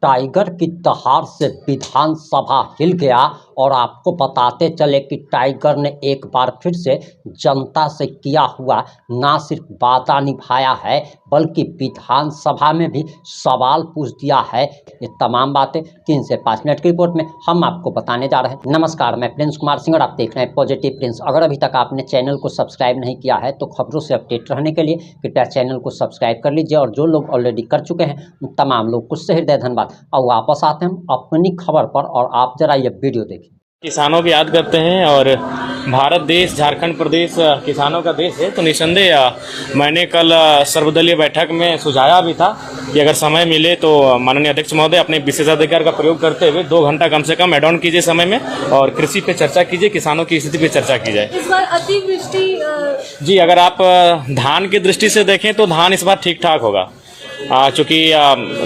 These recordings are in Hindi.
टाइगर की दहाड़ से विधानसभा हिल गया और आपको बताते चले कि टाइगर ने एक बार फिर से जनता से किया हुआ ना सिर्फ वादा निभाया है बल्कि विधानसभा में भी सवाल पूछ दिया है। ये तमाम बातें 3 से 5 मिनट की रिपोर्ट में हम आपको बताने जा रहे हैं। नमस्कार, मैं प्रिंस कुमार सिंह और आप देख रहे हैं पॉजिटिव प्रिंस। अगर अभी तक आपने चैनल को सब्सक्राइब नहीं किया है तो खबरों से अपडेट रहने के लिए कृपया चैनल को सब्सक्राइब कर लीजिए और जो लोग ऑलरेडी कर चुके हैं उन तमाम लोग को उससे हृदय धन्यवाद। अब वापस आते हैं अपनी खबर पर और आप जरा ये वीडियो देखिए। किसानों की याद करते हैं और भारत देश, झारखंड प्रदेश किसानों का देश है, तो निसंदेह मैंने कल सर्वदलीय बैठक में सुझाया भी था कि अगर समय मिले तो माननीय अध्यक्ष महोदय अपने विशेषाधिकार का प्रयोग करते हुए 2 घंटा कम से कम एड ऑन कीजिए समय में और कृषि पे चर्चा कीजिए, किसानों की स्थिति पे चर्चा की जाए। इस बार अतिवृष्टि जी, अगर आप धान की दृष्टि से देखें तो धान इस बार ठीक ठाक होगा, चूँकि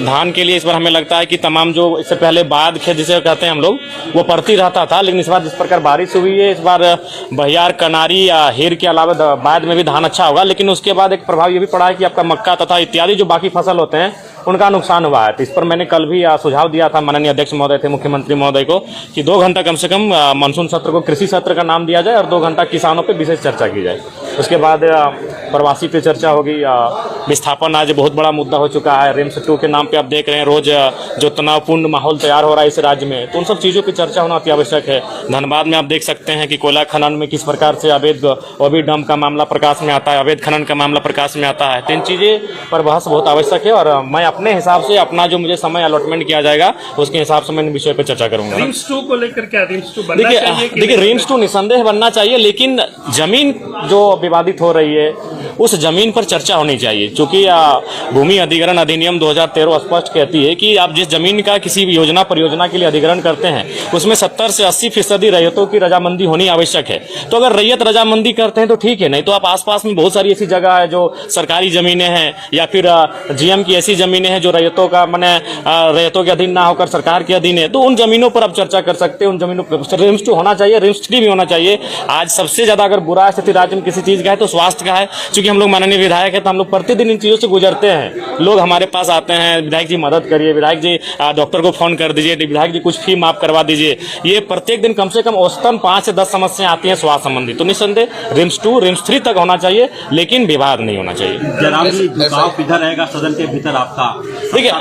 धान के लिए इस बार हमें लगता है कि तमाम जो इससे पहले बाद खेत जिसे कहते हैं हम लोग वो पड़ती रहता था, लेकिन इस बार जिस प्रकार बारिश हुई है इस बार बहियार, कनारी या हेर के अलावा बाद में भी धान अच्छा होगा। लेकिन उसके बाद एक प्रभाव ये भी पड़ा है कि आपका मक्का तथा इत्यादि जो बाकी फसल होते हैं उनका नुकसान हुआ है। तो इस पर मैंने कल भी सुझाव दिया था माननीय अध्यक्ष महोदय थे, मुख्यमंत्री महोदय को, कि 2 घंटा कम से कम मानसून सत्र को कृषि सत्र का नाम दिया जाए और 2 घंटा किसानों पे विशेष चर्चा की जाए। उसके बाद प्रवासी पे चर्चा होगी। विस्थापन आज बहुत बड़ा मुद्दा हो चुका है। रिम्स 2 के नाम पे आप देख रहे हैं रोज जो तनावपूर्ण माहौल तैयार हो रहा है इस राज्य में, तो उन सब चीज़ों की चर्चा होना अति आवश्यक है। धनबाद में आप देख सकते हैं कि कोयला खनन में किस प्रकार से अवैध ओबी डंप का मामला प्रकाश में आता है, अवैध खनन का मामला प्रकाश में आता है। तो इन चीज़ें पर बहस बहुत आवश्यक है और मैं अपने हिसाब से अपना जो मुझे समय अलॉटमेंट किया जाएगा उसके हिसाब से मैं इन विषय पर चर्चा करूंगा। रिम्स 2 को लेकर क्या रिम्स 2 बनना चाहिए? देखिए रिम्स 2 निसंदेह बनना चाहिए, लेकिन जमीन जो विवादित हो रही है उस जमीन पर चर्चा होनी चाहिए। क्योंकि भूमि अधिग्रहण अधिनियम 2013 स्पष्ट कहती है कि आप जिस जमीन का किसी भी योजना परियोजना के लिए अधिग्रहण करते हैं उसमें 70 से 80% रैयतों की रजामंदी होनी आवश्यक है। तो अगर रैयत रजामंदी करते हैं तो ठीक है, नहीं तो आप आसपास में बहुत सारी ऐसी जगह है जो सरकारी जमीनें हैं या फिर जीएम की ऐसी जमीनें हैं जो रैयतों का रैयतों के अधीन ना होकर सरकार के अधीन है, तो उन जमीनों पर आप चर्चा कर सकते हैं। उन जमीनों पर रिम्स 2 होना चाहिए, रिम्स 3 भी होना चाहिए। आज सबसे ज्यादा अगर बुरा स्थिति राज्य में किसी चीज का है तो स्वास्थ्य का है। क्योंकि हम लोग माननीय विधायक है तो हम लोग प्रतिदिन इन चीजों से गुजरते हैं। लोग हमारे पास आते हैं, विधायक जी मदद करिए, विधायक जी डॉक्टर को फोन कर दीजिए, विधायक जी कुछ फी माफ करवा दीजिए। ये प्रत्येक दिन कम से कम औसतन 5 से 10 समस्याएं आती हैं स्वास्थ्य संबंधी। तो निस्संदेह रिम्स 2 रिम्स 3 तक होना चाहिए, लेकिन विवाद नहीं होना चाहिए। किधर रहेगा सदन के भीतर आपका? देखिए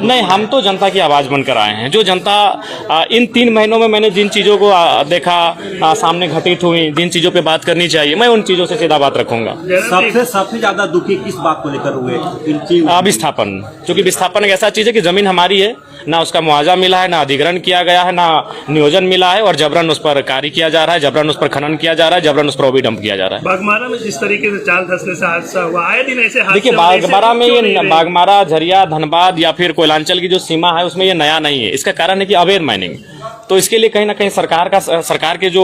नहीं, हम तो जनता की आवाज बनकर आए हैं। जो जनता इन 3 महीनों में मैंने जिन चीजों को देखा सामने घटित हुई, जिन चीजों पे बात करनी चाहिए, मैं उन चीजों से सीधा बात रखूंगा। सबसे ज्यादा दुखी किस बात को लेकर हुए? विस्थापन। क्योंकि विस्थापन एक ऐसा चीज है कि जमीन हमारी है, ना उसका मुआवजा मिला है, ना अधिग्रहण किया गया है, ना नियोजन मिला है और जबरन उस पर कार्य किया जा रहा है, जबरन उस पर खनन किया जा रहा है, जबरन उस पर ओबी डंप किया जा रहा है। बागमारा में जिस तरीके से चाल धंसने से हादसा हुआ, आए दिन ऐसे हादसे। देखिए बागमारा में ये बागमारा, झरिया, धनबाद या फिर कोयलांचल की जो सीमा है उसमें ये नया नहीं है। इसका कारण है कि अवैध माइनिंग। तो इसके लिए कहीं ना कहीं सरकार के जो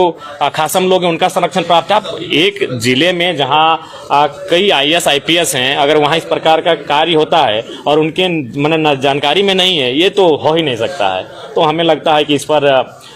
खासम लोग हैं उनका संरक्षण प्राप्त है। आप एक जिले में जहां कई IAS IPS हैं, अगर वहां इस प्रकार का कार्य होता है और उनके जानकारी में नहीं है, ये तो हो ही नहीं सकता है। तो हमें लगता है कि इस पर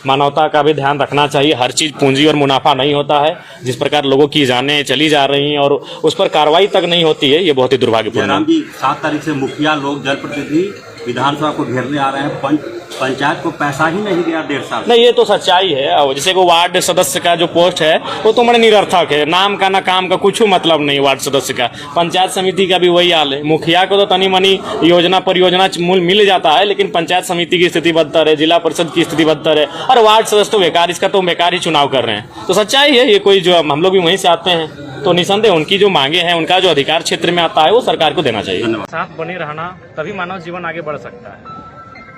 मानवता का भी ध्यान रखना चाहिए। हर चीज पूंजी और मुनाफा नहीं होता है। जिस प्रकार लोगों की जानें चली जा रही हैं और उस पर कार्रवाई तक नहीं होती है, ये बहुत ही दुर्भाग्यपूर्ण है। 7 तारीख से मुखिया लोग, जनप्रतिनिधि विधानसभा को घेरने आ रहे हैं। पंचायत को पैसा ही नहीं दिया 1.5 साल। नहीं, ये तो सच्चाई है। जैसे को वार्ड सदस्य का जो पोस्ट है वो तो बड़े निरर्थक है, नाम का ना काम का कुछ मतलब नहीं। वार्ड सदस्य का, पंचायत समिति का भी वही हाल है। मुखिया को तो तनी मनी योजना परियोजना मिल जाता है, लेकिन पंचायत समिति की स्थिति बदतर है, जिला परिषद की स्थिति बदतर है और वार्ड सदस्य तो बेकार, इसका तो बेकार ही चुनाव कर रहे हैं। तो सच्चाई है ये, कोई जो हम लोग भी वहीं से आते हैं, तो निसंदेह उनकी जो मांगे हैं, उनका जो अधिकार क्षेत्र में आता है वो सरकार को देना चाहिए। साथ बने रहना, तभी मानव जीवन आगे बढ़ सकता है।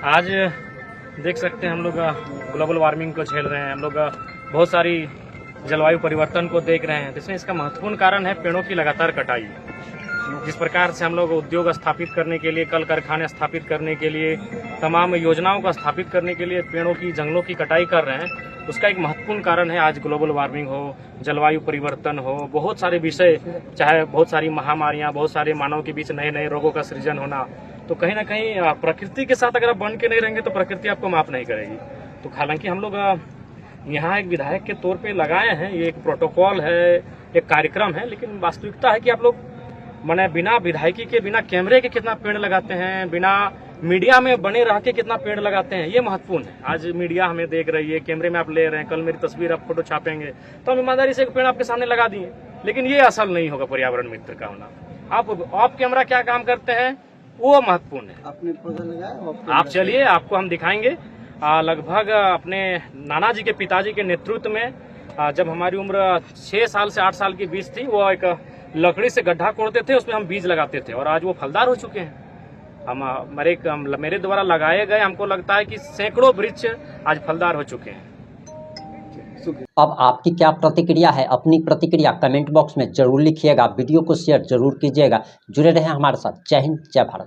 आज देख सकते हैं हम लोग ग्लोबल वार्मिंग को झेल रहे हैं, हम लोग बहुत सारी जलवायु परिवर्तन को देख रहे हैं। जिसमें इसका महत्वपूर्ण कारण है पेड़ों की लगातार कटाई। जिस प्रकार से हम लोग उद्योग स्थापित करने के लिए, कल कारखाने स्थापित करने के लिए, तमाम योजनाओं को स्थापित करने के लिए पेड़ों की, जंगलों की कटाई कर रहे हैं, उसका एक महत्वपूर्ण कारण है आज ग्लोबल वार्मिंग हो, जलवायु परिवर्तन हो, बहुत सारे विषय, चाहे बहुत सारी महामारियां, बहुत सारे मानव के बीच नए नए रोगों का सृजन होना। तो कहीं ना कहीं प्रकृति के साथ अगर आप बन के नहीं रहेंगे तो प्रकृति आपको माफ नहीं करेगी। तो हालांकि हम लोग यहाँ एक विधायक के तौर पे लगाए हैं, ये एक प्रोटोकॉल है, एक कार्यक्रम है, लेकिन वास्तविकता है कि आप लोग बिना विधायकी के, बिना कैमरे के कितना पेड़ लगाते हैं, बिना मीडिया में बने रह के कितना पेड़ लगाते हैं, ये महत्वपूर्ण है। आज मीडिया हमें देख रही है, कैमरे में आप ले रहे हैं, कल मेरी तस्वीर आप फोटो छापेंगे तो हम ईमानदारी से एक पेड़ आपके सामने लगा दिए, लेकिन ये असल नहीं होगा पर्यावरण मित्र का होना। आप ऑफ कैमरा क्या काम करते हैं वो महत्वपूर्ण है। आपने पौधा लगाया? आप चलिए, आपको हम दिखाएंगे। लगभग अपने नाना जी के पिताजी के नेतृत्व में जब हमारी उम्र 6 साल से 8 साल की बीच थी, वो एक लकड़ी से गड्ढा खोदते थे, उसमें हम बीज लगाते थे और आज वो फलदार हो चुके हैं। मेरे द्वारा लगाए गए हमको लगता है कि सैकड़ों वृक्ष आज फलदार हो चुके हैं। अब आपकी क्या प्रतिक्रिया है? अपनी प्रतिक्रिया कमेंट बॉक्स में जरूर लिखिएगा, वीडियो को शेयर जरूर कीजिएगा। जुड़े रहें हमारे साथ। जय हिंद, जय भारत।